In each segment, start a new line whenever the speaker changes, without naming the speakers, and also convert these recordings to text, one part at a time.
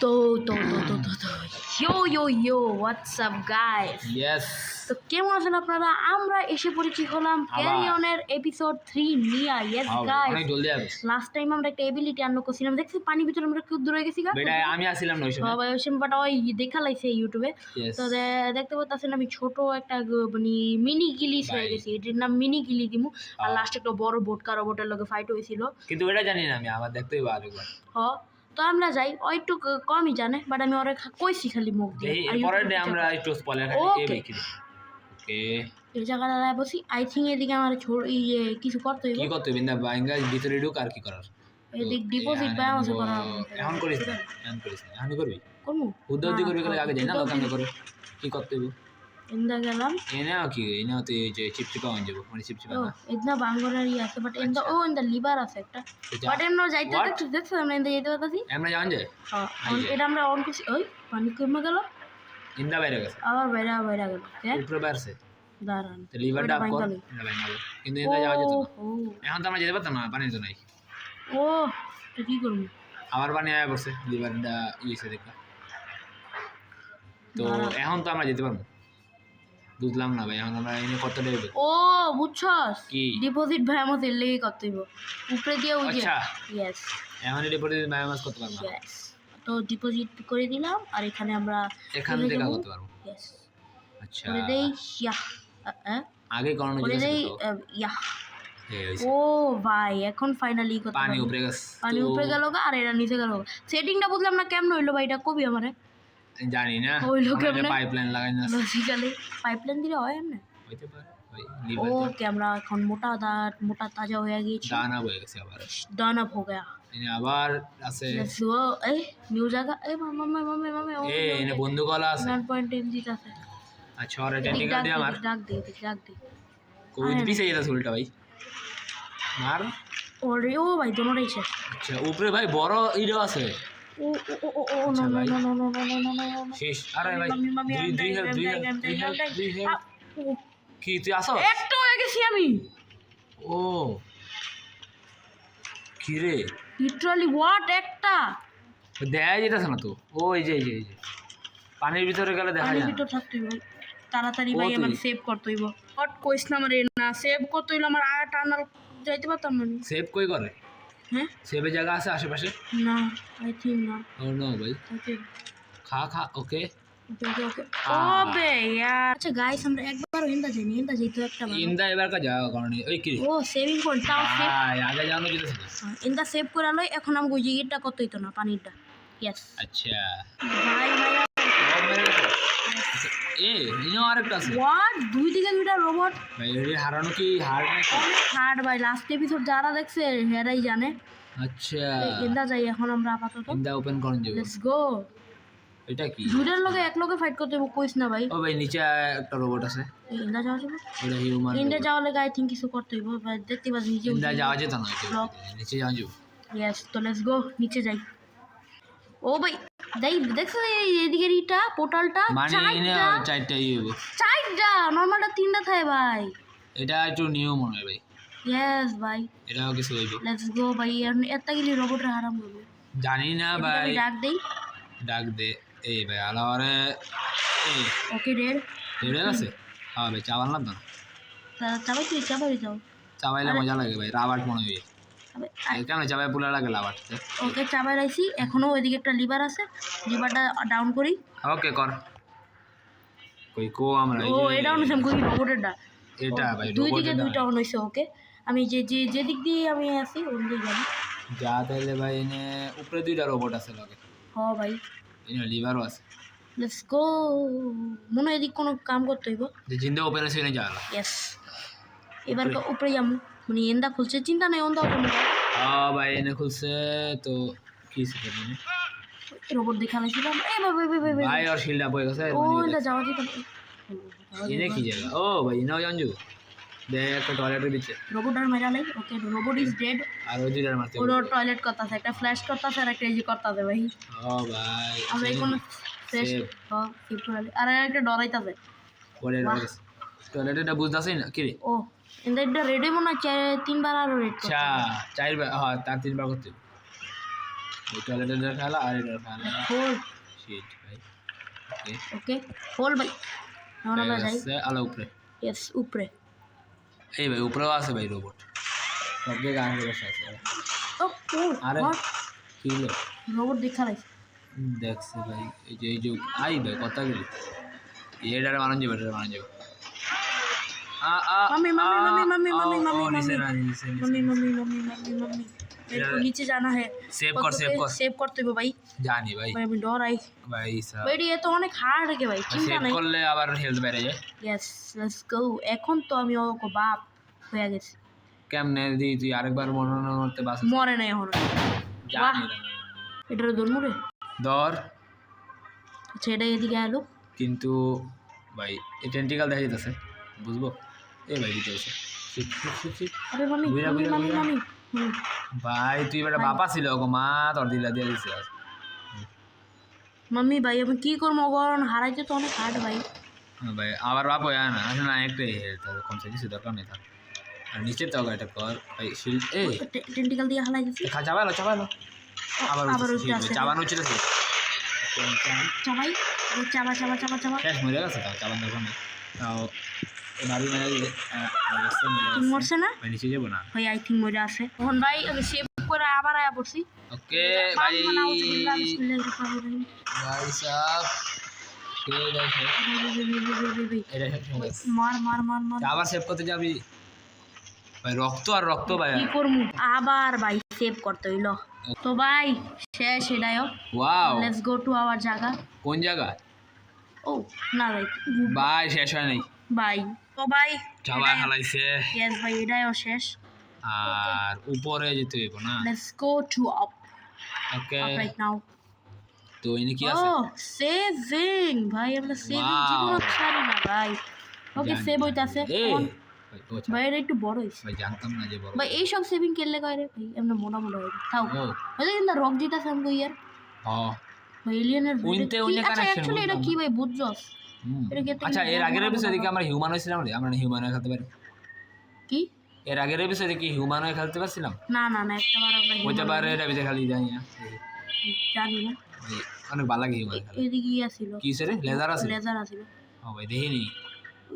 তো yo what's up guys?
Yes.
তো কেমন আছেন আপনারা? আমরা এসে পড়েছি হলাম ক্যারিয়নের এপিসোড 3 নিয়া। ইয়েস গাইস,
অনেক জলদি আসবে।
লাস্ট টাইম আমরা একটা এবিলিটি আনলক করছিলাম, দেখছি পানির ভিতরে আমরা খুব দূরে গেছি গা।
বেটা আমি আসছিলাম না ওই সময়।
সবাই ওই সময় ওই দেখা লাইছে ইউটিউবে। তো দেখতে পাচ্ছেন আমি ছোট একটা মানে মিনি গিলিস হয়ে গেছি, এটার নাম মিনি গিলি দিমু। আর লাস্ট একটা বড় বোটকা রোবটের লগে ফাইট হয়েছিল,
কিন্তু এটা জানি না আমি, আমার দেখতেই ভালো একবার।
তো আমরা যাই, ও একটু কমই জানে, বাট আমি ওরে কইছি খালি মুখ দিয়ে।
আর পরের ডে আমরা একটু স্পয়লার খাই দেখি। ওকে,
এই জায়গাটা বসি। আই থিং এদিকে আমার কিছু করতে হইব।
কি করতে বিন্দা বাইঙ্গা ভিতরে ঢুক আর কি করার?
এদিক ডিপোজিট ব্যালেন্স করা।
এখন করিস না, এখন করবি
কোন
উদ্যোগ করবি গেলে আগে যাই না দোকান করে কি করতে হইব।
ইন্দা গেলাম
এনে কি এনে তো এই যে চিপচিপা হয়ে যাব, মানে চিপচিপা না
ইদনা বাঙ্গরারি আছে, বাট ইন্দা ইন্দা লিভার আছে একটা, বাট এমন যাইতে দেখছ আমরা ইন্দা যেতে পারতাছি।
আমরা যান যায়
এটা আমরা অন করছি। ওই পানি কমে গেল,
ইন্দা বাইরে গেছে,
আবার বাইরে গেল।
উপরে বাইরছে
দাঁড়ান,
তো লিভারটা আপ কর না বাইঙ্গা, কিন্তু ইন্দা যাওয়া যেত না। এখন তো আমরা যেতে পারতাম না, পানি তো নাই।
ও তো কি করব,
আবার পানি আয়া পড়ছে, লিভারটা ইয়েছে দেখা। তো এখন তো আমরা যেতে পারবো, বুঝলাম না ভাই। এখন আমরা এনে কত দেব?
ও বুঝছস,
কি
ডিপোজিট ভাই আমাদের লেগে করতে হইব উপরে দিয়ে। ওই যে
আচ্ছা
ইয়েস,
এখন ডিপোজিট বায়োমাস করতে পারবো।
ইয়েস, তো ডিপোজিট করে দিলাম আর এখানে আমরা
এখান থেকে করতে পারবো।
ইয়েস,
আচ্ছা
করে দেই। ইয়া
আগে কোন
করে দেই। ইয়া ও ভাই, এখন ফাইনালি
পানি উপরে গেছে,
পানি উপরে গেল গা, আর এরা নিচে গেল। সেটিংটা বুঝলাম না কেমন হইলো ভাই, এটা কবি আমারে।
জানি না,
হইলো কেমন?
পাইপলাইন লাগাই না
লজিক্যালি পাইপলাইন দিলে হয় এমনে।
হইতে পারে ভাই।
ওকে, আমরা এখন মোটা তাজা হয়ে গেছি,
দানা হয়ে গেছে, আবার
ডান আপ হো গয়া।
এনে আবার আছে
এই নিউ জায়গা। এই মামা
এনে বন্ধু কলা আছে
1.10 আছে।
আচ্ছা, আর টেন্ডিং কার্ড দিয়ে আমার
ডাক দে
কোই পিছে যেটা উল্টা ভাই মার।
ওরে ও ভাই দোনোটাই শেষ।
আচ্ছা উপরে ভাই বড় ইডো আছে।
ও নো
শেষ। আরে ভাই দুই হেল্প কি তুই আসো?
একটা হয়ে গেছি আমি।
ও কি রে,
লিটারালি হোয়াট, একটা
দেখা যেতেছে না তো। ওই যে পানির ভিতরে গেলে দেখা যায়।
পানির ভিতর থাকতে হইব তাড়াতাড়ি ভাই, আমার সেভ করতে হইব। হট কইস না আমারে, না সেভ করতে হইলো আমার আর টানাল যাইতে পারতাম না।
সেভ কই করে?
হ্যাঁ,
সেভের জায়গা আছে আশেপাশে?
না আই থিংক না।
ও নো ভাই, খা ওকে।
ওবে यार, আচ্ছা গাইস, আমরা একবার ইন্দা যাইনি, ইন্দা যাইতো একটা বার।
ইন্দা এবার কা জায়গা কারণে ওই কি
ও সেভিং পয়েন্ট তাও সেভ।
আগে জানো যেতেছে
ইন্দা সেভ করে লই, এখন আমাকে ওই জিগিরটা করতে হইতো না, পানিটা। ইয়েস
আচ্ছা
ভাই ভাই।
ইনো আরেকটা আছে।
হোয়াট, দুই দিকে দুইটা রোবট
ভাই এর হারানো কি হার্ড নাকি?
হার্ড ভাই, লাস্ট এপিসোড যারা দেখছে হেরাই জানে।
আচ্ছা
ইন্দা যাই এখন আমরা আপাতত।
ইন্দা ওপেন করুন যাবো।
Let's go.
এটা কি
দুইটার লগে এক লগে ফাইট করতে হবে, কইস না ভাই।
ও ভাই নিচে একটা রোবট আছে।
ইন্দা যাওয়া যাবে,
এটা হিউম্যান।
ইন্দা যাওয়া লাগে আই থিংক কিছু করতে হইব ভাই, দেখতে পাচ্ছি নিচে
ইন্দা যাওয়া যেত না, নিচে যাওয়া যাবো।
ইয়েস, তো লেটস গো, নিচে যাই। ও ভাই দেখছো এদিকে ইটা পোর্টালটা
মানে এনে চারটা হইব।
চারটা, নরমালটা তিনটা থাকে ভাই।
এটা একটু নিউ মনে হয় ভাই।
ইয়েস ভাই,
এটাও কিছু হইব।
লেটস গো ভাই, এত গিলি রোবটের হারাম হবে।
জানি না ভাই,
ডাক
দে এই ভাই আলাওয়ারে। এই
ওকে ডেড
আছে। হ্যাঁ ভাই চাবাল না তো,
চাবাই যাও।
চাবাইলে মজা লাগে ভাই, রাবার মনে হয়। কেন চাবাই পুলা লাগে রাবার?
ওকে চাবাই রাইছি, এখনো ওইদিকে একটা লিভার আছে, লিভারটা ডাউন করি।
ওকে কর। কই কো আমরা
ও এটা অন সেম কই রোবটেরটা।
এটা ভাই
দুই দিকে দুইটা অন হইছে। ওকে, আমি যে দিক দিয়ে আমি আছি ওই দিকে যাই।
যা তাইলে ভাই এনে উপরে দুইটা রোবট আছে লাগে।
হ্যাঁ ভাই,
এনে লিভারও আছে।
Let's go. মনে এদিক কোনো কাম করতে হইব।
যে জিন্দা ওপেন আছে এনে যাওয়া।
ইয়েস, এবার উপরে যাবো, মানে এন্দা খুলছে, চিন্তা নাই, ওন্দা ওপেন।
হ্যাঁ ভাই এনে খুলছে তো কি শিখে দিনে
রোবট দেখা লাইছিলাম। এই
ভাই আর শিল্ড আপ হয়ে গেছে।
ও এন্দা যাওয়া যেত।
এনে কি জায়গা? ও ভাই নাও জানজু দেখ একটা টয়লেটের ভিতরে
রোবট আর মেরা লাই। Okay, robot is dead.
আর ওই দুইটার মারতে
ওর টয়লেট করতেছে, একটা ফ্ল্যাশ করতেছে আর একটা এই যে করতেছে ভাই।
ও ভাই
আমরা এখন ফ্রেশ আর একটা ডরাইতাছে।
পরে টয়লেটটা বুঝতাছিস না কি রে?
ও এন্দা এটা রেডি মনে হয় তিনবার আর রেড।
আচ্ছা চারবার, হ্যাঁ তার তিনবার করতে। এই টয়লেটের খেলা আর এটার খেলা
খোল।
শিট ভাই ওকে
ওকে খোল ভাই, এখন আমরা যাই।
আলো উপরে
ইয়েস উপরে।
এই ভাই উপরেও আছে ভাই রোবট সব জায়গায় আগে বসে আছে
ও ও
আরে কি হলো
রোবট দেখা লাগছে।
দেখছে ভাই এই যে আই ভাই কথা গেলি এটারে মারন যাবে এটারে মারন যাবে
mummy mummy mummy mummy mummy
ओ,
मम्मी
नीचे
मम्मी
ना नीचे
mummy mummy mummy mummy mummy मेरे को नीचे जाना है।
सेव कर
सेव करते हो भाई।
জানি ভাই
भाई अभी डर आई
ভাই সাহেব
भाई, ये तो অনেক হার্ড কে ভাই, চিন্তা
সেভ
নাই।
করলে আবার হেলথ বেড়ে যায়
यस लेट्स गो। এখন তো আমি ওকে বাপ হয়ে গেছি।
কেমনে দি তুই আরেকবার মনে করতে বাস
মরে নাই এখন।
জানি
এটার দৌড় রে।
দর
আচ্ছা এটা এদিকে আলো।
কিন্তু ভাই এই টেন্টিকাল দেখা যেতেছে বুঝবো এই ভাই দিতে হচ্ছে
আরে মাম্মি
বুইরা,
মাম্মি
বুইরা,
মাম্মি
বুইরা।
মাম্মি
ভাই তুই বেটা বাপা ছিল গো মা তোর দিলা দিয়ে দিছে
মাম্মি ভাই আমি কি করবো কারণ হারাইতে তো অনেক হার্ড ভাই।
ভাই আবার বাপ হয় না আসলে না একটাই হেলথ কমছে কিছু দরকার নেই তার আর নিচে তো এটা কর ভাই শিল্ড এই
টেন্টিকাল দিয়ে হালাই দিছি।
চাবালো আবার
আবার
উঠছে,
উঠতে আসে।
চাবানো হচ্ছে
চাবাই চাবা চাবা চাবা চাবা।
শেষ মরে গেছে তাও চাবান দেখো না তাও বাড়ি মেরে দিলে
তুমি মরছে না
ভাই নিচে যাবো না
ভাই? আই থিঙ্ক মরে আছে। এখন ভাই আমি সেভ করে আবার আয়া পড়ছি।
ওকে ভাই ভাই সাহেব কে দেখে এটা
মার মার মার মার।
আবার সেভ করতে যাবি ভাই রক্ত আর রক্ত ভাই
কি করবো আবার ভাই সেভ করতে হইলো তো ভাই শেষ এটাও।
Wow
let's go to our জায়গা।
কোন জায়গা
ও না ভাই
ভাই শেষ হয় নাই
ভাই তো ভাই
চাবা হালাইছে
ইয়েস ভাই এটাও শেষ।
আর উপরে যেতে হইব না
let's go to up
okay
right now.
তো এনে কি আছে
ও সেভিং ভাই, আমরা সেভিং
Wow.
জীবন ছাড়ি না ভাই। ওকে
জানি,
সেভ হইতাছে
এই
এখন।
ভাই ও আচ্ছা,
ভাই এটা একটু বড় হইছে
ভাই জানতাম না যে বড়
ভাই, এই সব সেভিং কেলে করে ভাই এমন মোটা মোটা হয়ে থাও
ও
হইলে কিন্তু রক জিতাছে আমগো ইয়ার
হ্যাঁ
ভাই এলিয়েনের।
উইনতে উইনে
আচ্ছা
কানেকশন
অ্যাকচুয়ালি এটা কি ভাই বুঝছস? এটা কি একটা
আচ্ছা এর আগের
মোটা
এপিসোডে কি
মোটা
আমরা হিউম্যান হয়েছিলাম রে আমরা হিউম্যান হয়ে খেলতে পারি
কি?
এর আগের এপিসোডে কি হিউম্যান হয়ে খেলতে পারছিলাম
না না না একটা বার আমরা
হইতে
human
পারে এটা বিতে খালি জানি না
জানি না।
ভাই, অনেক ভালো লাগে হিউম্যান খেলা
এদিকে ইয়া ছিল,
কি সে রে লেজার আছে
লেজার আছিল।
ও ভাই দেখিনি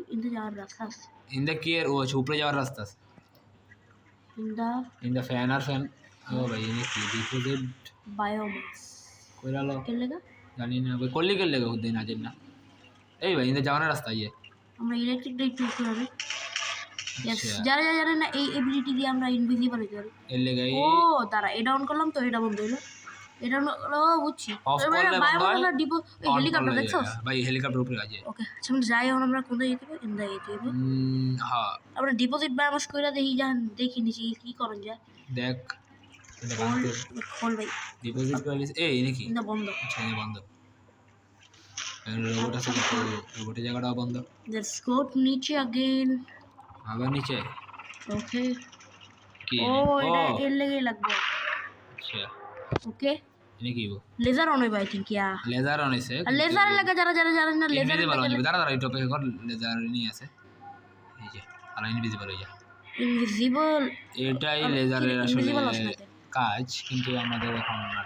কিন্তু যাওয়ার রাস্তা আছে।
ইন দ্য কেয়ার ও আচ্ছা, উপরে যাওয়ার রাস্তা আছে
ইন্দা
ইন দ্য ফ্যান আর ফ্যান ও ভাই এনে কি ডিপোজিট
বায়োমাস
কইরালো
কেলে গা
জানি না ভাই করলি কেলে গো দিন আজ না এই ভাই ইন দ্য যাওয়ার রাস্তা ইয়ে
আমরা ইলেকট্রিক লাইট ইউজ করি। ইয়েস
আচ্ছা।
যারা যারা জানেন না এই এবিলিটি দিয়ে আমরা ইনভিজিবল হতে পারি।
এর লেগে
ও তারা এটা অন করলাম তো এটা বন্ধ হইলো। এটা বুঝছি
Off করলে বন্ধ হয়,
বায়োমাস ডিপো হেলিকপ্টার দেখছো?
ভাই হেলিকপ্টার উপরে আছে
ওকে আচ্ছা আমরা যাই এখন আমরা কোথায় যেতে পারি? ইন্দা যেতে হবে।
হ্যাঁ
আমরা ডিপোজিট বায়োমাস কইরা দেখি যান দেখি নিছি কি করন যায়।
দেখ এটা
খোল
বানতে
খোল ভাই
ডিপোজিট করে দিস এই নাকি
ইন্দা বন্ধ।
আচ্ছা এই বন্ধ রোবট আছে কিন্তু রোবটের জায়গাটাও বন্ধ
লেটস গো নিচে अगेन।
আবার নিচে
ওকে
কি
ও এটা এর লেগে লাগবে।
আচ্ছা
ওকে
এনে কি
লেজার অন হইবে I think yeah
laser on আছে
আর লেজার লাগা যারা যারা জানেন না লেজার
ইনভিজিবল অন যাবে দাঁড়া দাঁড়া এই টপিকে কর লেজার নিয়ে আছে এই যে আর ইনভিজিবল হয়ে যায়
ইনভিজিবল
এটাই লেজারের আসলে
ইনভিজিবল আছে না
কাজ কিন্তু আমাদের এখন না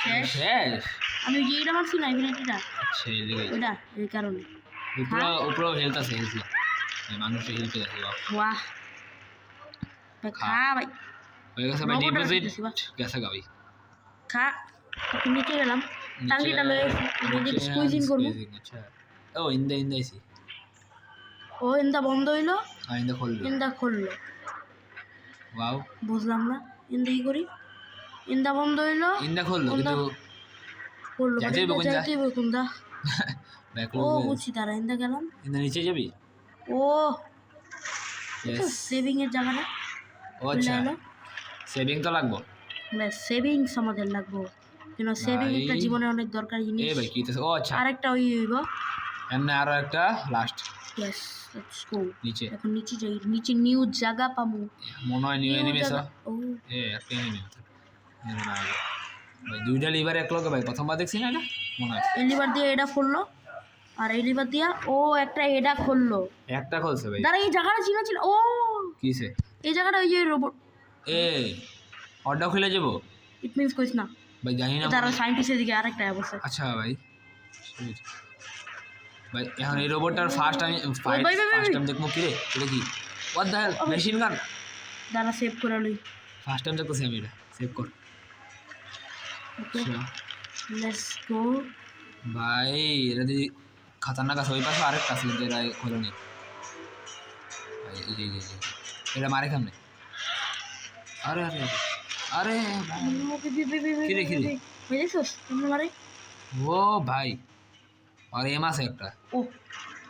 শেষ?
শেষ
আমি যে এটা মারছি না এবিলিটিটা
আচ্ছা এই লেগে
ওটা এই কারণে
উপরে হেলথ আছে হেলথ মানুষের হেলথ আছে
বাহ ভাই খা ভাই
হয়ে গেছে ভাই
রোবটের
ডিপোজিট
দিছি বা।
গেছে গাবি
খা ওকে নিচে গেলাম টাঙ্গিটা লয়ে এদিকে স্কুইজিং করব।
আচ্ছা ও ইন্দা আইছি
ও ইন্দা বন্ধ হইলো
আর ইন্দা খুললো
ইন্দা খুললো
ওয়াও
বুঝলাম না ইন্দা কি করি ইন্দা বন্ধ হইলো
ইন্দা খুললো
ইন্দা
কিন্তু
খুললো
যাইতে হইবো কোন
যাইতে হইবো কোনটা?
ব্যাক
ও বুঝছি তারা ইন্দা গেলাম।
ইন্দা নিচে যাবি
ও
ইয়েস
সেভিং এর জায়গাটা
ও আচ্ছা
হলো
সেভিং তো লাগবো
সেভিংস আমাদের লাগবো কেন সেভিং
ভাই।
একটা জীবনে অনেক দরকারি জিনিস।
এ ভাই কি হইতেছে ও আচ্ছা
আরেকটা ওই হইব।
এমনি আরো একটা লাস্ট
ইয়েস লেটস গো
নিচে
এখন নিচে যাই নিচে নিউ জায়গা পাবো।
মনে হয় নিউ
New
এনিমিস
জায়গা। ও
এ একটা এনিমি ভাই দুইটা লিভার এক লগে ভাই প্রথমবার দেখছি না এটা মনে হয়
এলিভার দিয়ে এটা খুললো আর এলিভার দিয়া ও একটা এটা খুললো।
একটা খুলছে ভাই
দাঁড়া এই জায়গাটা চিনা ছিল ও
কিসে
এই জায়গাটা ওই যে রোবট
এ অর্ডার খুলে যাবো
ইট মিন্স কইস না
ভাই জানি না
তার সায়েন্টিস্টের দিকে আরেকটা বসে
আচ্ছা ভাই Shit. ভাই এখন এই রোবটটার ফার্স্ট টাইম
ভাই, ভাই, ভাই,
ফার্স্ট
ভাই।
টাইম দেখবো কি রে এটা কি what the hell machine gun
দাঁড়া সেভ করে লই
ফার্স্ট টাইম দেখতেছি আমি এটা সেভ কর
ওকে
আচ্ছা।
লেটস গো
ভাই এটা যদি খতরনাক আছে ওই পাশে আরেকটা আছে কিন্তু এরা খোলো নি ভাই এই এটা মারে কেমনে আরে আরে আরে আরে ভাই। কি রে, কি রে?
বুঝেছিস তোমরা মারে
ও ভাই আর এম আছে একটা
ও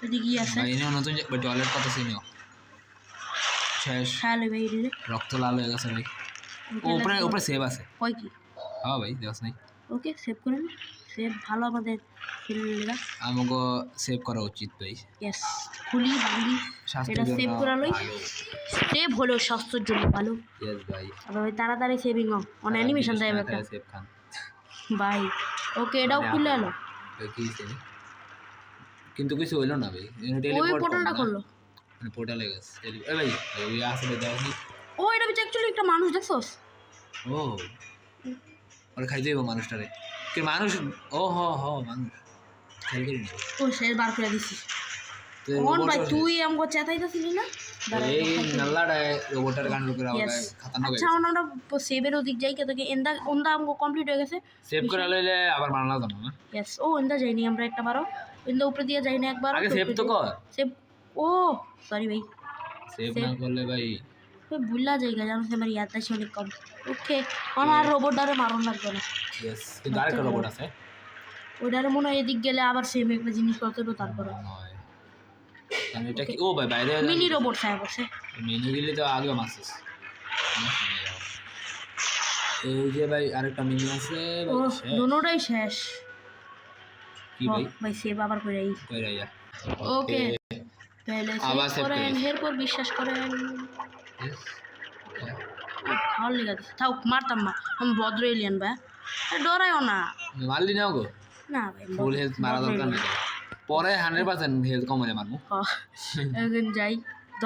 এদিকে কি আছে
ভাই এনেও নতুন টয়লেট কত সিনেও শেষ
খেয়াল ভাই রে
রক্ত লাল হয়ে গেছে ভাই ও উপরে উপরে সেভ আছে
কয় কি
হ্যাঁ ভাই দেওয়াস নাই
ওকে সেভ করে নি সেভ ভালো আমাদের খেললেগা
আমাকে সেভ করা উচিত ভাই
ইয়েস খুলি ভাঙি
স্বাস্থ্যের
এটা সেভ
জন্য
করা লই
ভালো
সেভ হলো স্বাস্থ্যের জন্য ভালো
ইয়েস ভাই
আবার ওই তাড়াতাড়ি সেভিং হোক অন অ্যানিমেশন দেয় একটা
সেভ খান
ভাই ওকে এটাও খুলে এলো
ভাই কি হইছে? কিন্তু কিছু হইলো না ভাই
ওই পোর্টালটা করলো
পোর্টালে গেছে এই ভাই ওই আসলে দেখি
ও এটা বিচ অ্যাকচুয়ালি একটা মানুষ দেখছস
ও ওরে খাইতে হইব মানুষটারে কি মানুষ ও হ মানুষ খাই করি না
ও শেষ বার করে দিছি
তো
কোন ভাই
রোবটটা-
তুই আমাকে চেতাইতাছিলি না দাঁড়া,
এই নাল্লাটা রোবটের গান করে
Yes.
খাতানো
আচ্ছা এখন আমরা সেভের ওদিক যাই কেতকে এন্দা ওন্দা আমাকে কমপ্লিট হয়ে গেছে
সেভ করে লইলে আবার বানানো যাবে না
ইয়েস ও এন্দা যাইনি আমরা একটা বারো এন্দা উপরে দিয়ে যাই না একবার
আগে সেভ তো কর
সেভ ও সরি ভাই
সেভ না করলে ভাই
ওই ভুলা জায়গা জানো সে আমার ইয়াদ আছে অনেক কম ওকে আমার রোবটটারে মারণ লাগবে না
ইয়েস কিন্তু আরেকটা রোবট আছে
ওইটারে মনে হয় এদিক গেলে আবার সেম একটা জিনিস করতে হবে তারপরে
নয় কারণ এটা কি ও ভাই বাইরে
মিনি রোবট সাহেব আছে
মিনি গেলে তো আগে মাসিস এই যে ভাই আরেকটা মিনি আছে
ও
ভাই, শেষ।
দুটোটাই শেষ
কি ভাই
ভাই সেভ আবার করে এই
কইরা যা
ওকে তাহলে
আবার
সেভ
save
করেন
করিস।
এরপর বিশ্বাস করেন
Yes.
ভালো লেগে গেছে থাক মারতাম না আমি ভদ্র এলিয়ান ভাই ডরাইও না
মারলি না গো
না ভাই
ফুল হেলথ মারা দরকার নেই পরে 100% হেলথ কমে মারমু
এখন যাই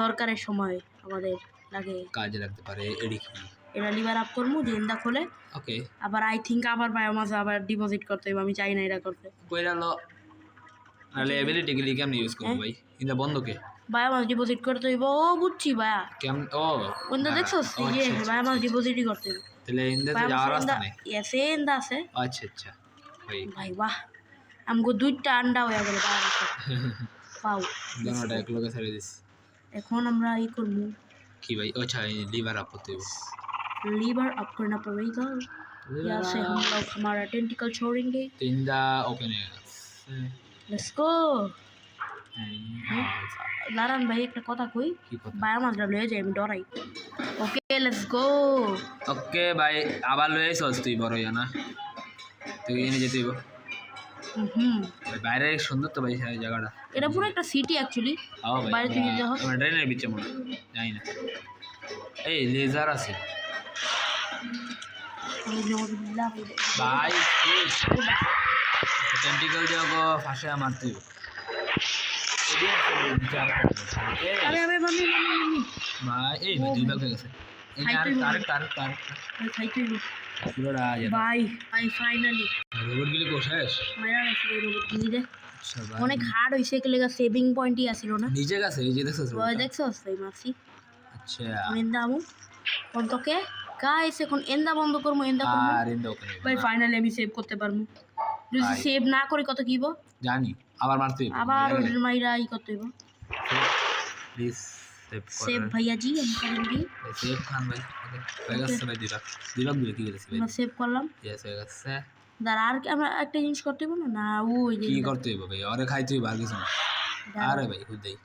দরকারের সময় আমাদের লাগে
কাজে লাগতে পারে এডি কি
এটা লিভার আপ করবো যে ইন্দা খোলে
ওকে
আবার আই থিঙ্ক আবার বায়োমাসে আবার ডিপোজিট করতে হবে আমি চাই না এটা করতে
কইরা লো নালে এবিলিটি গুলি কেমন ইউজ করব ভাই ইন্দা বন্ধকে
বায়োমাস ডিপোজিট করতে হইব ও বুঝছি ভাইয়া
কেমন ও
ওন্দা দেখছস
ও,
এই যে
আচ্ছা, আচ্ছা,
বায়োমাস ডিপোজিটই করতে হবে
তাহলে ইন্দাতে যাওয়ার রাস্তা নেই
এসে ইন্দা আছে
আচ্ছা আচ্ছা ভাই
ভাই বাহ আমগো দুইটা আন্ডা হয়ে গেল পাও
দোনোটা এক লগে ছেড়ে দিস
এখন আমরা ই করবো
কি ভাই আচ্ছা লিভার আপ করতে হবে
लीवर अप करना पड़ेगा यहाँ से हम लोग हमारा टेंटिकल छोड़ेंगे
তিনটা ওপেন হয়ে গেছে
लेट्स गो নারায়ণ ভাই একটা কথা কই
কি কথা
বায়োমাসটা লয়ে যাই আমি ডরাই ওকে লেটস গো
ওকে ভাই আবার লয়ে আইছস তুই বড় ইয়া না তুই এনে যেতে হইব
হুম
ভাই বাইরে সুন্দর তো ভাই সেই জায়গাটা
এটা পুরো একটা সিটি অ্যাকচুয়ালি
আও ভাই
বাইরে থেকে যাও
আমরা ট্রেনের ভিতরে মনে হয়। জানি না এই লেজার আছে ভাই টেন্টিকল যাবো ফাঁসে মারতে হইব
আরে আরে মামি মামি মামি
ভাই এই ভাই দুই ভাগ হয়ে গেছে এই যে আরেকটা
খাইতে
পুরোটা
ভাই ভাই ফাইনালি
রোবট গুলি কোথায়
মারা গেছে এই রোবট কিনি দে
আচ্ছা ভাই
অনেক হার্ড হইছে কে লাগা সেভিং পয়েন্টই আসিল না
নিচে গেছে এই যে দেখছো
ওই দেখছস তাই মাসি
আচ্ছা
এন্দামু কোনতকে গাইস এখন এন্দা বন্ধ করবো এন্দা করবো
আর ইন্দা ওকে
ভাই ফাইনালি আমি সেভ করতে পারবো যদি
ভাই।
সেভ না করি কত কিব
জানি আবার মারতে হইব
আবার ওদের মাইরা ই করতে হইব
প্লিজ সেভ
সেভ ভাইয়া জি আমি করেনগি
সেভ খান ভাই হয়ে গেছে ভাই দুই ভাগ দিলে কি করেছি ভাই
আমরা সেভ করলাম
ইয়েস হয়ে গেছে
দাঁড়া আর কি আমরা একটা জিনিস করতে হইব না না ওই যে
কি করতে হইব ভাই আরে খাইতে হইব আর কিছু না আরে ভাই হুদাই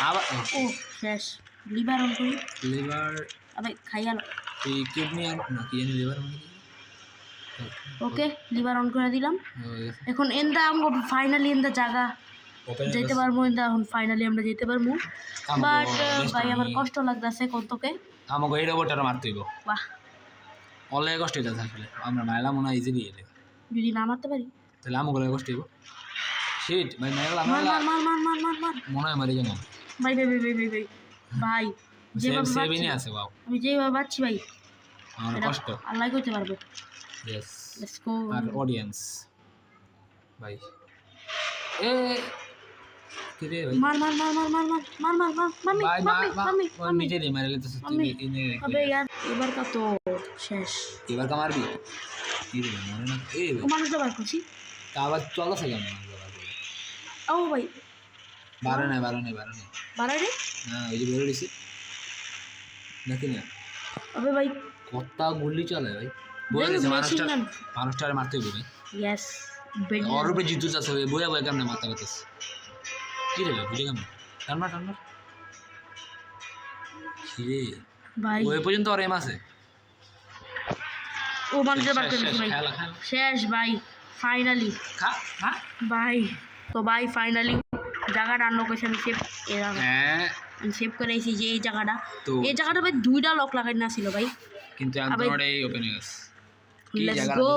আবার
ও শেষ লিভার অন করি
লিভার
আবে খাইয়া
এই কিডনি আর না কি জানি লিভার মানে কি
ওকে লিভার অন করে দিলাম
হয়ে গেছে
এখন এন্দা আমগো ফাইনালি এন্দা জায়গা
ওপেন
যেতে পারবো এন্দা এখন ফাইনালি আমরা যেতে পারবো বাট ভাই আমার কষ্ট লাগতেছে কতকে
আমাকে এই রোবটটা মারতে হইব
বাহ
অনলাইন কষ্ট হইতে আসলে আমরা মাইলা মনে হয় ইজিলি এলে
যদি না মারতে পারি
তাহলে আমাকে কষ্ট হইব শিট ভাই মাইলা
মার মার মার মার মার মার মার
মনে হয় মারি যাবো
ভাই ভাই ভাই ভাই ভাই ভাই
সেভ
যেভাবে
সেভ
বাঁচছি,
নি আছে বাও
আমি যেভাবে বাঁচছি ভাই
আমার
এটা
কষ্ট
আল্লাহ করতে পারবো।
Yes
let's go.
আর অডিয়েন্স ভাই এ কি রে ভাই
মার মার মার মার মার মার মার মার মার মাম্মি
ভাই
মাম্মি মাম্মি
ওই
মাম্মি
নিজে রে মারলে তো
মাম্মি।
তুই ইনে
আবে यार এবার কা তো শেষ।
এবার কা মারবি কি রে মনে না এ
ও মানুষটা বার করছি।
তা আবার চলছে কেন
ও ভাই
বারো নাই
বাড়াই রে।
না ওই যে বেরো দিছি নাকি না
আবে ভাই
কত গুলি চলে ভাই বলে দিছে মানুষটা মারতে হবে ভাই
ইয়েস
ওর উপরে জিতু যাচ্ছে ওই বইয়া বইয়া কেমনে মারতে পারতেছে কি রে ভাই বুঝে কেমন টানবার কি রে
ভাই
ওই পর্যন্ত ওর এম আছে
ও মানুষটা বার করছি ভাই
খেলা
শেষ ভাই ফাইনালি
খা
ভাই তো ভাই ফাইনালি জায়গাটা আনলো কইছে আমি সেভ
হ্যাঁ
সেভ করে এসেছি যে এই জায়গাটা
তো
এই জায়গাটা ভাই 2টা লক লাগাই না ছিল ভাই
কিন্তু
আবে-
একদম এই ওপেন হয়ে গেছে কি
লেটস
জায়গা
গো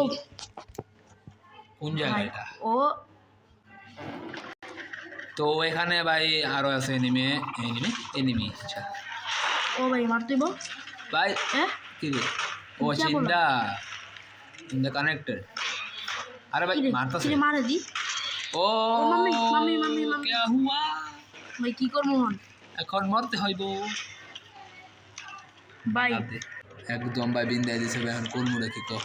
কোন জায়গা এটা
ও
তো এখানে ভাই আরো আছে এনিমি আচ্ছা
ও ভাই মার তুইব
ভাই
হ্যাঁ
কি রে ও
क्या बोला?
চিন্তা ইন দ্য কানেক্টেড আরে ভাই মারতাছে
কিরে মারে দি
ও
মাম্মি
क्या हुआ
ভাই কি করবো হন
এখন মরতে হইব
ভাই
একদম ভাই বিন্দায় দিছে ভাই এখন কোন মুড়ে কি কো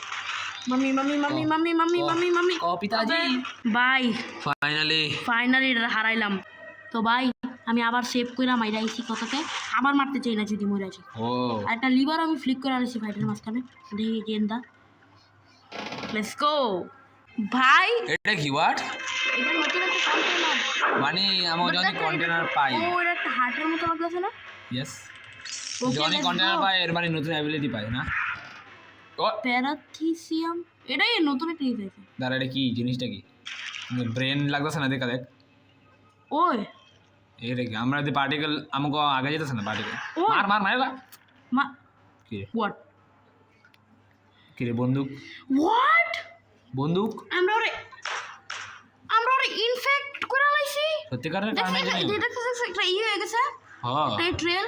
মাম্মি
ও পিতাজি
ভাই
ফাইনালি
হারাইলাম তো ভাই আমি আবার সেভ করে মাইরা আইছি কতকে আবার মারতে চাই না যদি মরে আছি
ও
আর একটা লিভার আমি ফ্লিক করে আনিছি ফাইটের মাঝখানে দেখি গেন্দা লেটস গো ভাই
এটা কি হোয়াট
এটা নতুন একটা কন্টেনার
মানে আমার যখন কন্টেনার পাই
ও এটা একটা হার্টের মতো লাগছে না
ইয়েস
Okay,
যখন
let's
কন্টেনার
go.
পাই এর মানে নতুন অ্যাবিলিটি পাই না ও
প্যারাথিসিয়াম এটাই নতুন একটা ইয়ে আছে
দাঁড়া এটা কি জিনিসটা কি ব্রেন লাগতেছে না দেখা দেখ
ওই
এটা কি আমরা যদি পার্টিকেল আমাকে আগে যেতেছে না পার্টিকেল
ও।
মার
মা
কি রে
হোয়াট
কি রে বন্দুক
হোয়াট আমরা ওরে ইনফেক্ট করে লাইছি
সত্যিকারের কারণে জানি
দেখছিস একটা ইয়ে হয়ে গেছে
হ্যাঁ
একটা ট্রেল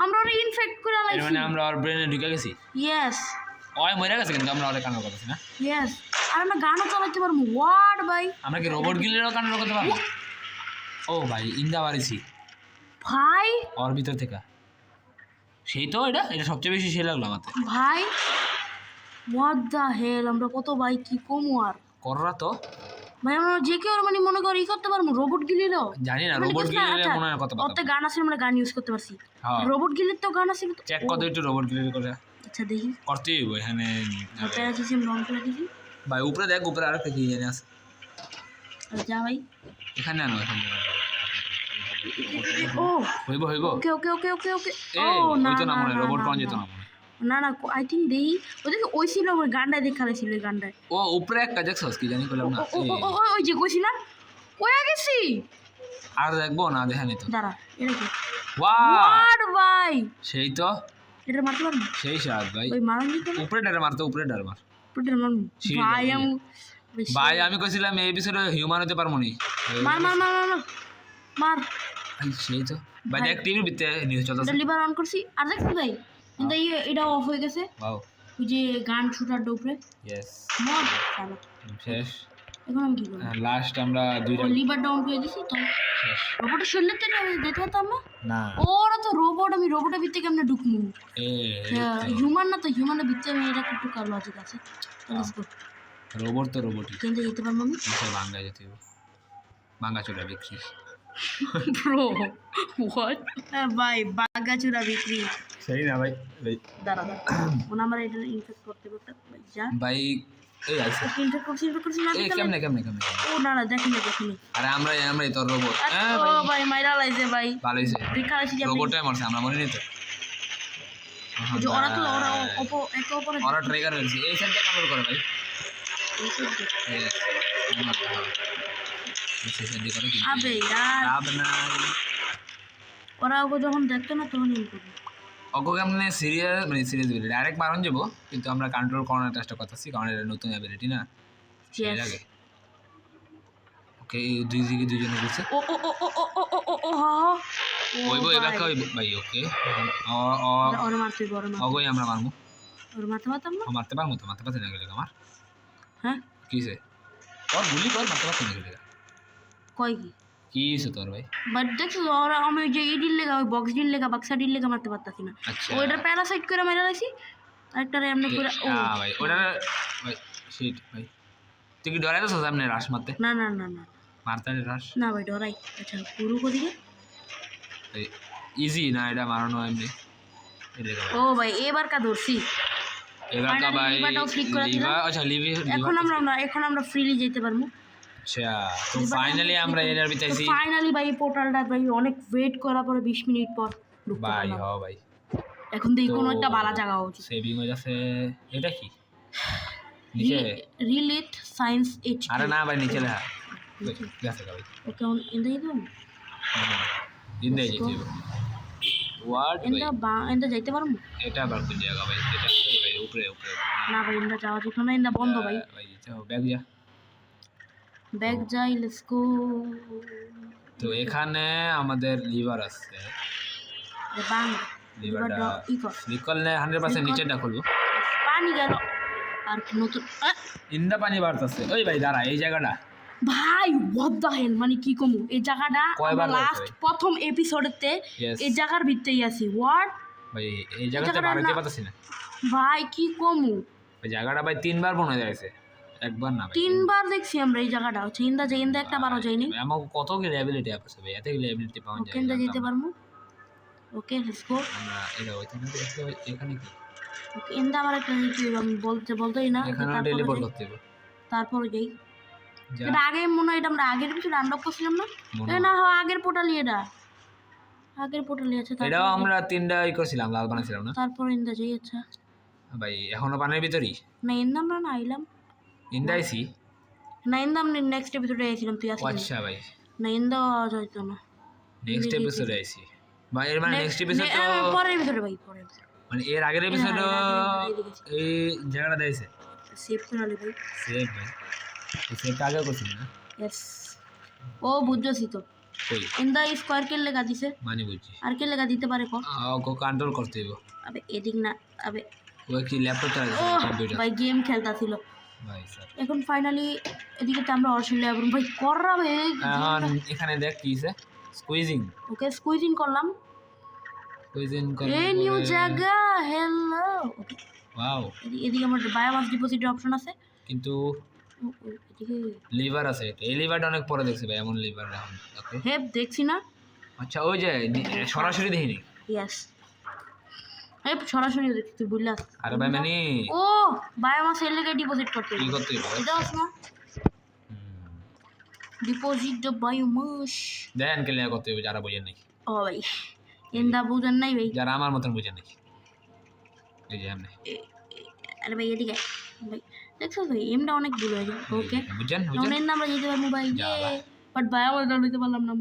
আমরা ওরে ইনফেক্ট করে
এর
লাইছি
মানে আমরা ওর ব্রেনে ঢুকে গেছি
ইয়েস
ওই মরে গেছে কিন্তু আমরা ওরে কান্না করতেছি না
ইয়েস আর আমরা গানও চালাতে পারবো হোয়াট ভাই
আমরা কি রোবট গিলেরও কান্না করতে পারবো ও ভাই ইন্দা বাড়িছি
ভাই
ওর ভিতর থেকে সেই তো এটা সবচেয়ে বেশি সে লাগলো আমার
ভাই হোয়াট দ্য হেল আমরা কত ভাই কি কমু আর
কররা তো
ভাই আমরা যে কেউ মানে মনে করি ই করতে পারবো রোবট গিলিরও
জানি না রোবট গিলে মনে হয় কত
অত গান আছে আমরা গান ইউজ করতে পারছি
হ্যাঁ
রোবট গিলির তো গান আছে কিন্তু
চেক কত একটু রোবট গিলে করে
আচ্ছা দেখি
করতেই হইব এখানে
প্যারাথিসিয়াম রং করে দেখি
ভাই উপরে দেখ উপরে আরেকটা কি জানি আছে
আর যা ভাই
এখানে আনো এখানে
ও
হইব
ওকে ওকে ওকে ওকে ওকে
এ
ও না
ওই তো না
না,
মনে
না,
রোবট
না,
কোন
না।
যেত না মনে
না না আই থিঙ্ক দেখি ওদেরকে ওই ছিল আমার গানটায় দেখা ছিল ওই গানটায়
ও উপরে একটা দেখছস কি জানি করলাম না
ও ও ও ওই যে কইছিলাম ওই গেছি
আর দেখবো না দেখানি তো
দাঁড়া এটা কি
ওয়াও
আর ভাই
সেই তো
এটা মারতে পারবো
সেই স্বাদ ভাই
ওই মারান দিতে
উপরে ডারে মারতো উপরে ডার মার
পুটের মারবো
সিঁড়ি
ভাই
যাবো,
আমি
ভাই আমি কইছিলাম এই এপিসোডে হিউম্যান হতে পারবো নি
মার মার মার মার মার মার
ভাই সেই তো ভাই দেখ টিভির ভিতরে নিউজ চলতেছে
এটা লিভার অন করছি আর দেখছি ভাই কিন্তু এটা অফ হয়ে গেছে
ওয়াও
ওই যে গান শুটার উপরে
ইয়েস
মর চালো
শেষ
এখন আমি কি করবো
লাস্ট আমরা দুইটা
লিভার ডাউন করে দিছি তো
শেষ
রোবটের শরীরে তো দেখতে পারতাম না
না
ওরা তো রোবট আমি রোবটের ভিতরে কেমনে ঢুকমু
এ
হিউম্যান না তো হিউম্যানের ভিতরে আমি এটা একটু কার লজিক আছে লেটস গো
রোবট তো রোবটই
কিন্তু যেতে পারবো আমি
নিচে ভাঙ্গা যেতে হবে ভাঙ্গা চোরা বিক্রি
ব্রো হোয়াট ভাই বাগাচুরা বিক্রি
সেই না ভাই
দাঁড়া ওনা আমার এটা ইনফেক্ট করতে করতে যা
ভাই এই আছে
ইনফেক্ট করছি না
এই কেমনে
ও না না দেখিনি
আরে আমরাই তোর রোবট
ও ভাই মাইরা লাইছে ভাই
ভালো হয়েছে
দেখা আছে যে
রোবটটাই মারছে আমরা মনে নেই তো
যে ওরা তো ওরা একে অপরে
ওরা ট্রিগার হয়েছে এই সাইডটা কন্ট্রোল করে ভাই
আবে यार
লাভ নাই
ওরা ওকে যখন দেখতো না তখন ইন করবে
ওকে কেমনে সিরিয়াস বলি ডাইরেক্ট মারন যাবো কিন্তু আমরা কন্ট্রোল করার চেষ্টা করতেছি কারণ এটা নতুন অ্যাবিলিটি না সেই লাগে ওকে দুই দিকে দুইজনে বলছে
ও ও ও ও ও ও ও ও হা
ওইবো এবারে ভাই ওকে
ওরা মারতে বড় না
ওগোই আমরা মারমু
ওর মারতে পারতাম না?
মারতে পারবো তো, মারতে পারছি না গেলে আমার
হ্যাঁ
কিসে তোর গুলি কর, মারতে পারছি না গেলে
কয় কি
কি হয়েছে তোর ভাই?
বাট দেখছো ওরা আমি ওই যে ডিল লেগা ওই বক্স ডিল লেগা বাক্সা ডিল লেগা মারতে পারতাছি না
আচ্ছা
ওইটার প্যারাসাইট করে মেরে লাইছি আরেকটারে এমনি করে ও
ভাই ওটা ভাই শিট ভাই, তুই কি ডরাই তো সামনে রাশ মারতে?
না না না না
মারতে রাশ
না ভাই ডরাই আচ্ছা পুরো কদিকে
ইজি না এটা মারানো এমনি।
ও ভাই এবার কা ধরছি
এবার কা ভাই
লিভারটাও ফ্লিক করে দিলাম।
লিভার, আচ্ছা
এখন আমরা ফ্রিলি যেতে পারবো
আচ্ছা তো ফাইনালি আমরা এর ভিতরে
ফাইনালি ভাই পোর্টালটা ভাই অনেক ওয়েট করার পরে 20 মিনিট পর ঢুকতে
ভাই
পারলাম।
হ্যাঁ ভাই
এখন দেখি কোনো একটা বালা জায়গা হচ্ছে
সেভিং হয়ে যাচ্ছে। এটা কি নিচে?
রিলেট সায়েন্স এইচ
আরে না ভাই নিচে লেখা গেছে ভাই।
ওকে অন ইন দিলাম
ইন্দে যেতে ওয়ার্ড ভাই
এন্ডা যাইতে পারবো
এটা আবার কোন জায়গা ভাই? এটা ভাই উপরে উপরে
না ভাই এন্ডা যাওয়া যেত না এন্ডা বন্ধ ভাই
ভাই যাও ব্যাগ যা।
ব্যাগ যাই লেটস গো
তো এখানে আমাদের লিভার আছে,
বাং
লিভারটা নিকল নে 100% নিচেটা খুলবো।
পানি গেল আর কি নতুন
ইন্দা পানি বাড়তেছে। ওই ভাই দাঁড়া, এই জায়গাটা
ভাই হোয়াট দ্য হেল মানে কি কমু এই জায়গাটা আমরা লাস্ট প্রথম এপিসোডেতে এই জায়গার ভিতরেই আছি হোয়াট
ভাই এই জায়গাতে বাড়াইতে পারতেছি না
ভাই কি কমু
ওই জায়গাটা ভাই 3বার মনে যাইছে, একবার না ভাই
3বার দেখছি আমরা এই জায়গাটা হচ্ছে ইন্দা যে ইন্দা একটা বারো যায়নি
আমাকে কত কি লেভেলিটি আছে ভাই, এত লেভেলিটি পাওয়া যায়
কেনটা যেতে পারমু ওকে লেটস গো
আমরা এটা ওইখানে দেখতে এখানে কি
ওকে ইন্দা আবার একটা কিছু আমি বলতেই না
এখানে টেলিপোর্ট করতে হবে
তারপরে যাই এটা আগে মনে হয় এটা আমরা আগের এপিসোড আনলক করছিলাম না না হয় আগের পোর্টালই এটা আগের পোর্টালই আছে
এটাও আমরা 3টা করছিলাম, লাল বানাইছিলাম না
তারপর ইন্দা যাই আচ্ছা
ভাই এখনো পানির ভিতরই
না ইন্দা আমরা না আইলাম
ইন্দাইছি
না ইন্দা আমরা নেক্সট এপিসোডে আইছিলাম তুই আসিস
আচ্ছা ভাই
না ইন্দা যাইতো না
নেক্সট এপিসোডে আইছি ভাই এর মানে নেক্সট এপিসোড তো
পরের এপিসোডে ভাই পরের
মানে এর আগের এপিসোড এই জায়গাটা দিয়েছে
সেভ করে লে ভাই
সেভ ভাই সেভটা আগে করছিস না?
यस ও বুঝছছি তো
কই
ইন্দা স্কয়ার কে লাগা দিছে
মানে বুঝছি
আর কে লাগা দিতে পারে কো
ওকে কন্ট্রোল করতে হবে
আবে এদিক না আবে
ওই কি ল্যাপটপ চালাচ্ছে
ও
কম্পিউটার
ভাই গেম খেলতা ছিল
ভাই স্যার
এখন ফাইনালি এদিকে তো আমরা অর্শিলে এবং ভাই কররাবে
এখন এখানে দেখ কি আছে স্কুইজিং
ওকে স্কুইজিং করলাম
স্কুইজিং
এ নিউ জায়গা হ্যালো
ওয়াও
এদিকে আমার বায়োমাস ডিপোজিটের অপশন আছে
কিন্তু
এদিকে
লিভার আছে, এই লিভারটা অনেক পরে দেখছি ভাই এমন লিভার এখন ওকে
হেপ দেখছি না
আচ্ছা ওই যে সরাসরি দেখিনি
ইয়েস হেপ সরাসরি দেখছি তুই বুঝলাস
আরে ভাই মানে
ও বায়োমাস এর লেগে ডিপোজিট করতে
কি করতে হবে
এটা আছে না ডিপোজিট দ্য বায়োমাস
দেন কে লেয়া করতে হবে যারা বুঝেন নাই।
ও ভাই এন্দা বুঝেন নাই ভাই
যারা আমার মতন বুঝেন নাই এই যে এমনি
আরে ভাই এদিকে ভাই দেখছো ভাই এমটা অনেক দূর হয়ে যায় ওকে
বুঝেন
এখন এর আমরা যেতে পারবো ভাই যে বাট বায়োমাস নিতে পারলাম না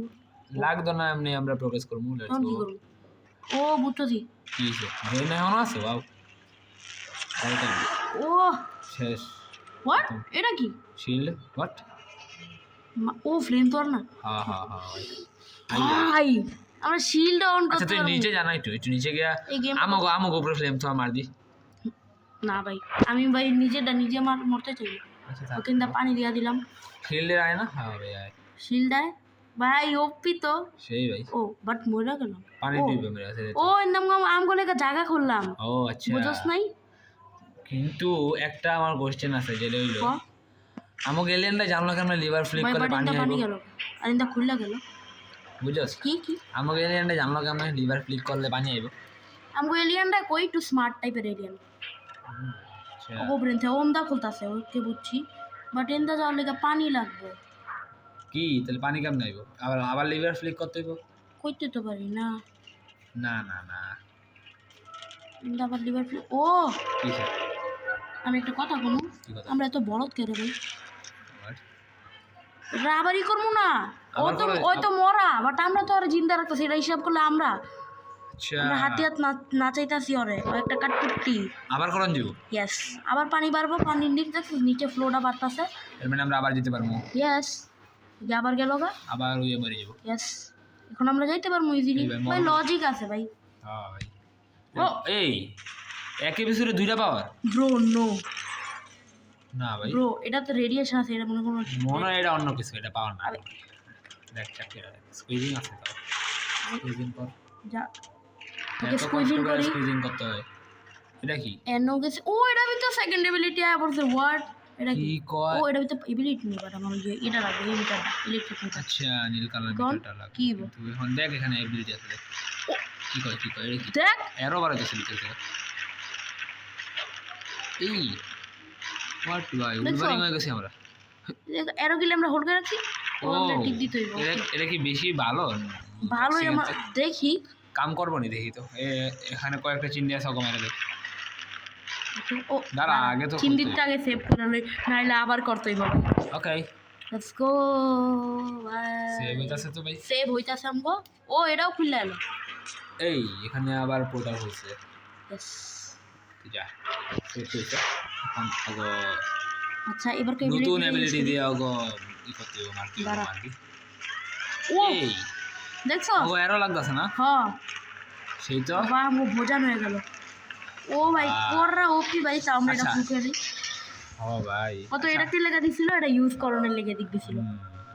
লাগতো না এমনি আমরা প্রোগ্রেস করবো
এখন কি করব ও বুঝছি
কি আছে ব্রেন এখনো আছে ওয়াও
ও
শেষ
হোয়াট এটা কি
শিল্ড হোয়াট
ও ফ্লেম তো আর না
হ্যাঁ হ্যাঁ হ্যাঁ
ভাই আমরা শিল্ড অন
আচ্ছা
করতে
তুই
পারবো
নিচে জানা একটু নিচে গিয়া
এই গেম
আমাকে উপরে ফ্লেম তো মার দি
না ভাই আমি ভাই নিজেটা নিজে মরতে চাই
আচ্ছা
ওকে ইন্দা পানি দিয়া দিলাম
শিল্ডের আয় না হ্যাঁ ভাই আয়
শিল্ডায় ভাই ওপি তো
সেই ভাই
ও বাট মরে গেল
পানি দিবে মেরে আছে
ও ইন্দাম আমগো লেগে জায়গা খুললাম
ও আচ্ছা
বুঝছ নাই
কিন্তু একটা আমার কোশ্চেন আছে যেটা হইলো আমাকে এলিয়েনটা জানলো কেন লিভার ফ্লিপ
ভাই
করে
বাট ইন্দা পানি
আইবো
গেল আর ইন্দা খুললা গেল
বুঝছস
কি কি
আমাকে এলিয়েনটা জানলো কেন লিভার ফ্লিপ করলে পানি আইবো
আমগো এলিয়ানটা কই টু স্মার্ট টাইপের এলিয়ান
আচ্ছা
ও ব্রেন থেকে ওমদা খুলতাছে ওকে বুঝছি বাট ইন্দা যাওয়ার লেগে পানি লাগবে
কি তাহলে পানি কেমন আইবো আবার আবার লিভার ফ্লিপ করতে হইবো
কইতে তো পারি না
না না না
ইন্দা আবার লিভার ও
কি স্যার
আমি একটা কথা বলবো
কি কথা
আমরা এত বলদ কে রে ভাই
What?
রাবারি করবো না
আবার করো?
ওই তো মরা বাট আমরা তো আর জিন্দা রাখতেছি এটা হিসাব করলে আমরা
আচ্ছা
আমরা হাতে হাত নাচাইতাছি ওরে ও একটা কাটকুটি
আবার করন দিব
ইয়েস আবার পানি বাড়বো পানির নিচে দেখছিস নিচে ফ্লোটা বাড়তাছে
এর মানে আমরা আবার যেতে পারবো
ইয়েস আবার গেল গা
আবার ওই মরে যাবো
ইয়েস এখন আমরা যাইতে পারবো ইজিলি
এই ভাই,
ভাই লজিক আছে ভাই
হ্যাঁ ভাই
ও
এই এক এপিসোডে 2টা পাওয়ার?
ব্রো নো
না ভাই,
ব্রো, এটা তো রেডিয়েশন আছে, এটা মনে কোনো
মনে হয় এটা অন্য কিছু, এটা পাওয়ার না। দেখ চেক করে দেখ, স্কুইজিং আছে তো, স্কুইজিং কর।
যা
এত
ওকে
কষ্ট
স্কুইজিং
করে
করি।
স্কুইজিং করতে হয়। এটা কি
এনো গেছে, ও এটা ভিতর সেকেন্ড এবিলিটি আয় বলছে হোয়াট, এটা কি?
কি কয়?
ও এটা ভিতর এবিলিটি নেই, বাট আমার যে এটা লাগবে, এই মিটারটা ইলেকট্রিক মিটার।
আচ্ছা, নীল কালার
গন,
মিটারটা লাগে,
কি
কিন্তু এখন দেখ এখানে এবিলিটি আছে দেখ।
ও
কি কয় এটা কি?
দেখ
এরো বাড়াইতেছে ভিতর থেকে। এই হোয়াট ভাই,
দেখছো?
উলভারিং হয়ে গেছি আমরা।
এরো গিলে আমরা হোল্ড করে রাখছি,
ও
ওটা টিক দিতে হইব।
এটা কি বেশি ভালো?
ভালোই আমার দেখি।
কাম করবো নি দেখি তো। এখানে কয়েকটা চিন্তা আছে, ওকে মেরে দেখ।
ও
দাঁড়া, আগে তো
চিন্দিতটা আগে সেভ করে লই, নাইলে আবার করতেই হবে।
ওকে,
লেটস গো
সেভ হইতাছে তো ভাই।
সেভ হইতাছে আমগো। ও এটাও খুলে এলো।
এই এখানে আবার পোর্টাল হইছে,
ইয়েস।
যা সেভ হইছে। এখন আগো
আচ্ছা এবার কে
নতুন এবিলিটি দিয়ে আগো ই করতে হবে, মারতে হবে
দাঁড়া।
মারবি।
ও
এই
দেখছো?
আগো এরো লাগতাছে না?
হ্যাঁ
সেই তো।
বাবা আমগো ভোজান হয়ে গেল। ও ভাই কোররা ওপি ভাই, তাও আমরা এটা
আচ্ছা।
ফুকে দিই।
ও ভাই,
কত এটা কি লেগে দিছিল, এটা ইউজ করণের লেগে দিক দিছিল।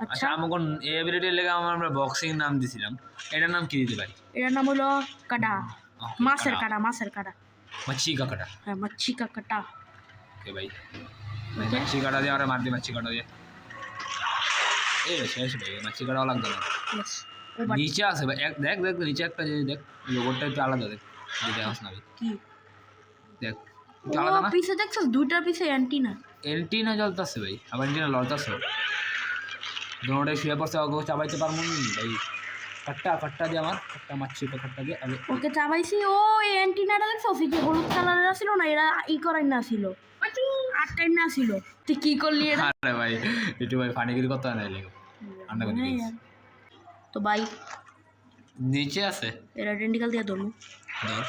আচ্ছা
আচ্ছা
আমাকে এই এবিলিটির লেগে আমরা বক্সিং নাম দিছিলাম, এটার নাম কি দিতে পারি?
এটার নাম হলো কাটা,
Okay,
মাছের
কাটা।
কাটা, মাছের কাটা।
মাছি কাটা।
হ্যাঁ মাছি কাটা।
ওকে ভাই,
Okay.
মাছি কাটা দিয়ে আমরা মার দিই, মাছি কাটা দিয়ে। এ শেষ ভাই, মাছি কাটাও লাগতো না।
Yes. ও বাট
নিচে আছে ভাই, দেখ দেখ নিচে একটা জিনিস দেখ, লোগোটা একটু আলাদা দেখ, যেটা আস না ভাই,
কি?
দেখ
ও
একটু আলাদা না?
পিছে দেখছস, দুইটার পিছে অ্যান্টিনা।
এন্টিনা জ্বলতেছে ভাই, আবার এন্টিনা লড়তেছে। দোনোটাই শুয়ে পড়ছে, ওকে চাবাইতে পারবো না ভাই। কাটটা দিয়ে আমার কাটটা মাছি, কাটটা দিয়ে আমি
ওকে চাবাইছি। ও এই অ্যান্টিনাটা দেখছস, এই যে হলুদ কালারের ছিল না, এরা ই করাই না ছিল, আটটাই না ছিল। তুই কি করলি এটা?
আরে ভাই একটু ভাই ফানিগিরি করতে হয় না লেগে আন্ডা করে
হ্যাঁ,
দিয়েছি।
তো ভাই
নিচে আছে
এরা টেন্ডিকাল দিয়ে ধরলো।
ধর,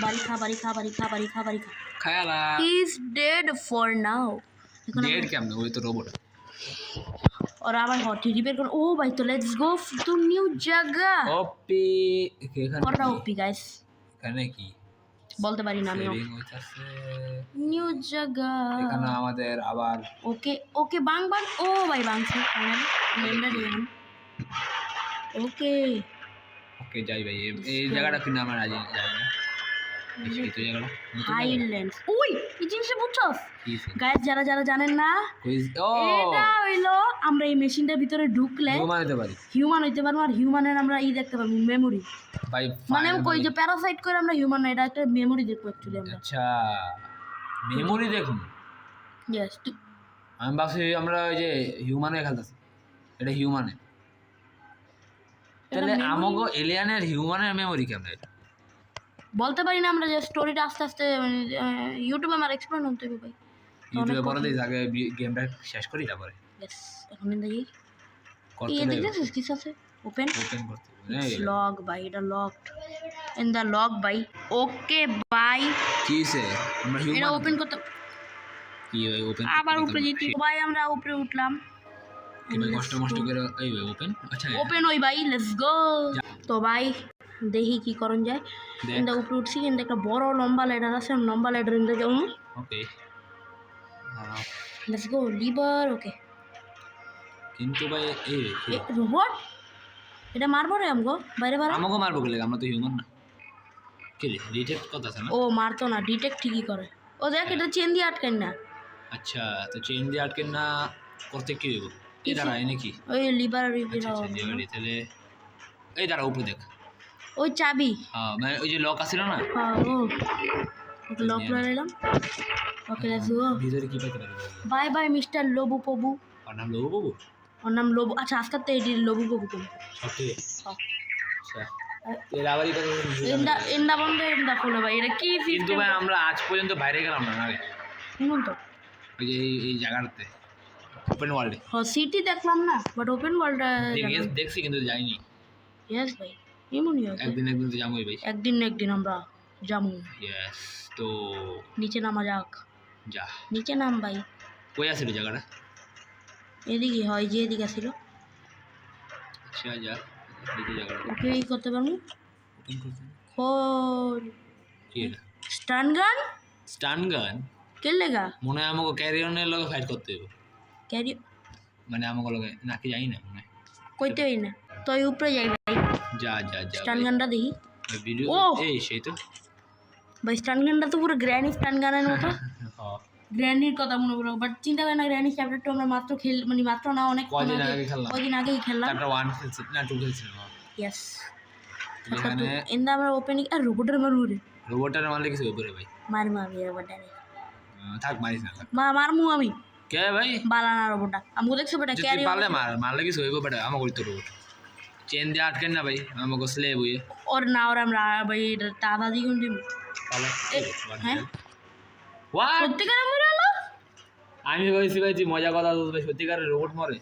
বাড়ি খা, বাড়ি খা, বাড়ি খা, বাড়ি খা, বাড়ি খা।
খায়ালা
ইজ ডেড ফর নাও। এখন
ডেড কেমন, ওই তো রোবট।
और আবার হট রিপেয়ার করো। ও ভাই তো লেটস গো টু নিউ জায়গা।
ওপি এখানে
ওরা
কি?
ওপি গাইস,
এখানে কি
বলতে পারি না আমিও।
সেভিং হইতাছে
নিউ জায়গা।
এখানে আমাদের আবার
ওকে ওকে বাং বাং। ও ভাই বাংছে মেমরা দিয়ে ওকে।
ওকে যাই ভাই, এই জায়গাটা কিন্তু আমরা যাই না, এই তো জায়গাটা নতুন জায়গা?
হাইল্যান্ডস। ওই এই জিনিসটা বুঝছস
কি সে?
গাইস, যারা যারা জানেন না,
কুইজ ও
এটা হইলো আমরা এই মেশিনটার ভিতরে ঢুকলে
রোমান হতে পারি
হিউম্যান হইতে পারবো, আর হিউম্যানের আমরা ই দেখতে পারবো, মেমোরি।
ভাই
মানে
finally।
কই যে প্যারাসাইট করে আমরা হিউম্যান, এটা একটা মেমোরি দেখবো অ্যাকচুয়ালি আমরা।
আচ্ছা মেমোরি দেখুন,
ইয়েস।
আমি ভাবছি আমরা ওই যে হিউম্যানে খেলতেছি, এটা হিউম্যানে। তাহলে আমাগো এলিয়ানের হিউম্যানের মেমোরি কেমন? এটা
বলতে পারি না আমরা, যে স্টোরিটা আস্তে আস্তে মানে ইউটিউবে আমার এক্সপ্লেন হতে হবে ভাই।
ইউটিউবে পরে দিই, আগে গেমটা শেষ করি তারপরে
ইয়েস এখন দেখি
করতে
এই
দেব,
দেখছিস কি আছে ওপেন
ওপেন করতে হবে। এই
লগ ভাই, এটা লকড ইন দা লগ ভাই। ওকে ভাই
কি সে আমরা
এটা
হিউম্যান
ওপেন করতে
কি ভাই ওপেন
আবার উপরে যেতে ভাই, আমরা উপরে উঠলাম।
কি ভাই কষ্ট করে এই ভাই ওপেন। আচ্ছা
ওপেন ওই ভাই, লেটস গো। তো ভাই দেখি কি করণ যায়।
দেখ
কিন্তু উপরে উঠছি, কিন্তু একটা বড় লম্বা ল্যাডার আছে, লম্বা ল্যাডার ইন্দে যাবো।
ওকে
লেটস গো লিভার। ওকে
কিন্তু ভাই এই
রোবট এটা মারবো রে আমগো বাইরে বাইরে।
আমাকে মারবো গেলে, আমরা তো হিউম্যান না। কি রে রিজেক্ট কথা আছে না?
ও মারতো না, ডিটেক্ট ঠিকই করে। ও দেখ এটা চেন দিয়ে আটকাই না।
আচ্ছা তো চেইন দিয়ে আটকে না করতে কি দেবো? এই দাঁড়া এনে কি
ওই লিভার
আচ্ছা আচ্ছা দিয়ে তাহলে এই দাঁড়া উপরে দেখ।
ওই চাবি।
হ্যাঁ মানে ওই যে লক আছিল না,
হ্যাঁ ও ওকে লক করে নিলাম। Okay let's go.
ভিতরে কি পাইতে পারি?
Bye bye mister Lobu Pobu.
আর নাম লোবো বাবু,
ওর নাম লবু। আচ্ছা আজকাল তো এটি লবু পবু কম।
সত্যি? আচ্ছা এর আবারই কথা
ইন্দা ইন্দা বন্ধ ইন্দা খোলো ভাই, এটা কি
কিন্তু
সিস্টেম?
ভাই আমরা আজ পর্যন্ত বাইরে গেলাম না রে,
শুনুন তো,
ওই যে এই জায়গাটাতে ওপেন ওয়ার্ল্ডে
সিটি দেখলাম না, বাট ওপেন ওয়ার্ল্ডটা
দেখছি কিন্তু যাইনি।
ইয়েস ভাই এমনই হয়।
একদিন তো যাবোই ভাই,
একদিন না একদিন আমরা যাবো।
ইয়েস তো
নিচে নামা যাক,
যা।
নিচে নাম ভাই।
কই আছে জায়গাটা?
এদিকে হয় যে এদিকে ছিল।
আচ্ছা যা এই জায়গাটা
ওকে এই করতে পারবো।
ওপেন করতে
খোল
কি এটা?
স্টান গান
স্টান গান
কে লেগা
মনে হয় আমাকে ক্যারিয়নের লগে ফাইট করতে হবে
ক্যারি
মানে আমাকে লগে নাকি জানি না মনে হয়
কইতে হই না তুই উপরে যাই ভাই
যা যা যা
স্টান গানটা দেখি
ভিডিও
ও!
এই সেই তো
ভাই স্টান গানটা তো পুরো গ্র্যানি স্টান গানের মতো
হ্যাঁ
গ্র্যানির কথা মনে পড়ো বাট চিন্তা করে না গ্র্যানি চ্যাপ্টার 2 আমরা মাত্র মানে মাত্র না অনেক
কদিন আগে খেললাম
কদিন আগেই খেললাম
চ্যাপ্টার 1 খেলছি না 2 খেলছি না
ইয়েস
এখানে
এন্ড আমরা ওপেনিং আর রোবটের মারু রে
রোবটটার মারলে কিছু হবে ভাই
মারবি রোবটটা
থাক মারিস না থাক
মারমু আমি
কে ভাই
বালানা রোবটটা আমি দেখছো বেটা
যদি
ক্যারি
পারলে মারলে কিছু হইব বেটা আমাকে করতে রোবট চেন দিয়ে আটকেন না ভাই আমাকে স্লেব হইয়ে
ওর না ওর আমরা ভাই দাদা দি কোন দিন
তাহলে
হ্যাঁ
হোয়াট
সত্যিকার মরে হলো
আমি ভাবছি ভাই তুই মজা কথা বলবে সত্যিকারের রোবট মরে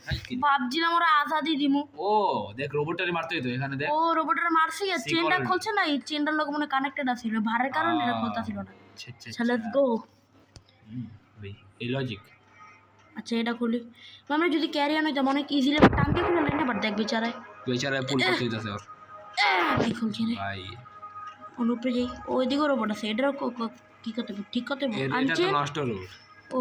ভাবছিলাম ওরা আজাদি দিমু
ও দেখ রোবটটারে মারতে হইতো এখানে দেখ
ও রোবটের মারছি আর চেনটা খুলছে না এই চেনটার লোক মনে কানেক্টেড আছিল ভারের কারণে এটা খুলতা ছিল না আচ্ছা লেটস গো
ভাই এই লজিক
আচ্ছা এটা খুলি আমরা যদি ক্যারি আন হইতাম অনেক ইজিলি টাঙ্কে খুলে লেন বাট দেখ বেচারায়
বেচারায় পুল করতে হইতাছে ওর
এই খুলছি রে
ভাই
অনুপরে যাই ওইদিকে রোবট আছে এটারও কি করতে হবে ঠিক করতে হবে
এটা তো
আনচেন
নষ্ট রোবট
ও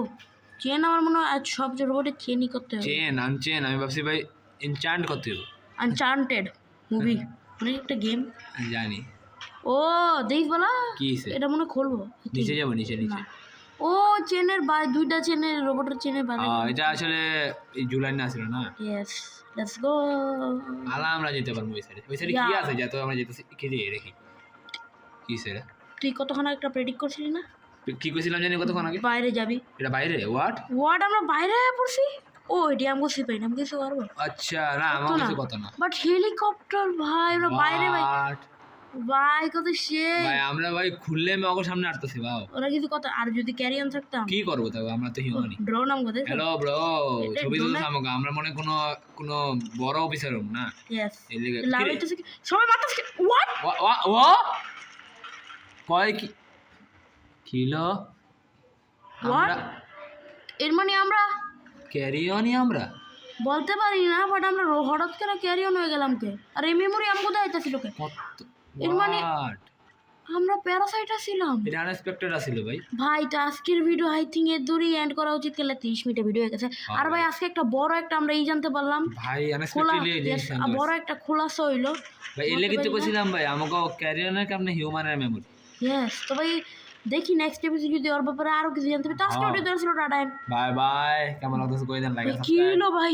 চেন আমার মনে হয় আজ সব রোবটের চেনই করতে হবে
চেন আনচেন আমি ভাবছি ভাই এনচান্ট করতে হবে
আনচার্টেড মুভি মানে একটা গেম
জানি
ও দেখ বলা
কি হইছে
এটা মনে হয় খুলবো
নিচে যাবো নিচে নিচে
না ও চেনের দুইটা চেনের রোবটের চেনের বাইরে
এটা আসলে এই জুলাই না ছিল না
ইয়েস লেটস গো
আলা আমরা যেতে পারবো ওই সাইডে কি আছে যা তো আমরা যেতেছি কি রে রেখি কি সেটা
তুই কতক্ষণ একটা প্রেডিক্ট করছিলি না
কি কইছিলাম জানি কতক্ষণ আগে
বাইরে যাবি
এটা বাইরে হোয়াট
ওয়ার্ড আমরা বাইরে পড়ছি ও এটি আমি বুঝতে পারি না আমি কিছু পারবো
আচ্ছা না আমার কিছু কথা না
বাট হেলিকপ্টার ভাই আমরা বাইরে ভাই
What?
ভাই কত সে
ভাই আমরা ভাই খুললে আমি ওর সামনে আটতেছি ভাও
ওরা কিছু কত আর যদি ক্যারি অন থাকতাম
কি করবো তবে আমরা তো হিউম্যানই
ড্রোন আম কথা
হ্যালো ব্রো ছবি তুলছ আমাকে আমরা মনে কোনো কোনো বড় অফিসার না
ইয়েস
এই লেগে
লাভ হইতেছে কি সবাই মারতেছে হোয়াট
ও কয় কি কিলো
হোয়াট এর মানে আমরা
ক্যারি অনই আমরা
বলতে পারি না বাট আমরা হঠাৎ করে ক্যারি অন হয়ে গেলাম কে আর এই মেমোরি আমি কোথায় আইতাছিল কে
কত
এর মানে
What?
আমরা প্যারাসাইটা ছিলাম
এটা আনএক্সপেক্টেড আছিল ভাই
ভাই তো আজকের ভিডিও আই থিঙ্ক এর দূরই এন্ড করা উচিত গেলে 30 মিনিটের ভিডিও হয়ে গেছে আর ভাই আজকে একটা বড় একটা আমরা এই জানতে পারলাম
ভাই
খোলা
আনএক্সপেক্টেডলি এই জিনিস
yes, বড় একটা খোলাসা হইলো
ভাই এলে কিন্তু কইছিলাম ভাই আমাকে ক্যারি অনের কারণে হিউম্যানের মেমরি
ইয়েস তো ভাই দেখি নেক্সট এপিসোড যদি ওর ব্যাপারে আরো কিছু জানতে পারি তো আজকে ভিডিও ছিল টাটা
বাই বাই কেমন লাগতেছে কই দেন লাইক
কি হলো ভাই